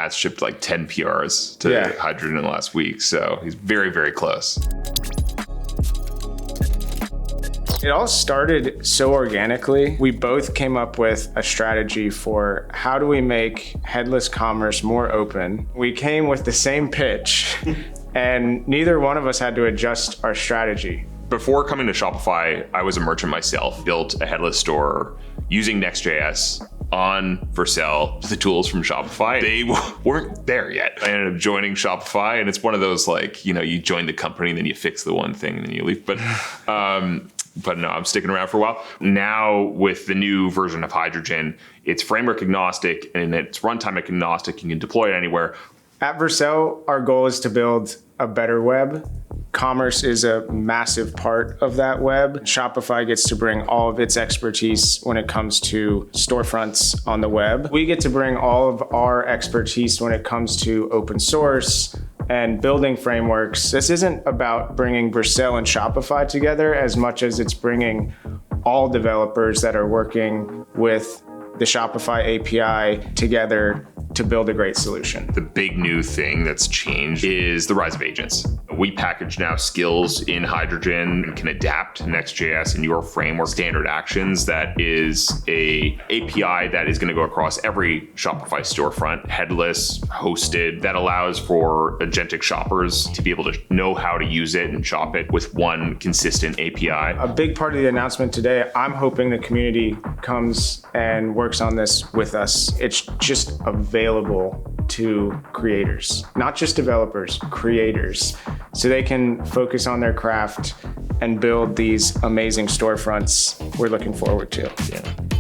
Matt's shipped like 10 PRs to Hydrogen in the last week. So he's very, very close. It all started so organically. We both came up with a strategy for how do we make headless commerce more open. We came with the same pitch and neither one of us had to adjust our strategy. Before coming to Shopify, I was a merchant myself, built a headless store using Next.js on Vercel, the tools from Shopify. They weren't there yet. I ended up joining Shopify, and it's one of those like, you join the company, and then you fix the one thing and then you leave. But no, I'm sticking around for a while. Now with the new version of Hydrogen, it's framework agnostic and it's runtime agnostic. You can deploy it anywhere. At Vercel, our goal is to build a better web. Commerce is a massive part of that web. Shopify gets to bring all of its expertise when it comes to storefronts on the web. We get to bring all of our expertise when it comes to open source and building frameworks. This isn't about bringing Vercel and Shopify together as much as it's bringing all developers that are working with the Shopify API together to build a great solution. The big new thing that's changed is the rise of agents. We package now skills in Hydrogen and can adapt Next.js in your framework standard actions. That is a API that is going to go across every Shopify storefront, headless, hosted, that allows for agentic shoppers to be able to know how to use it and shop it with one consistent API. A big part of the announcement today, I'm hoping the community comes and works on this with us. It's just available to creators, not just developers, creators, so they can focus on their craft and build these amazing storefronts we're looking forward to. Yeah.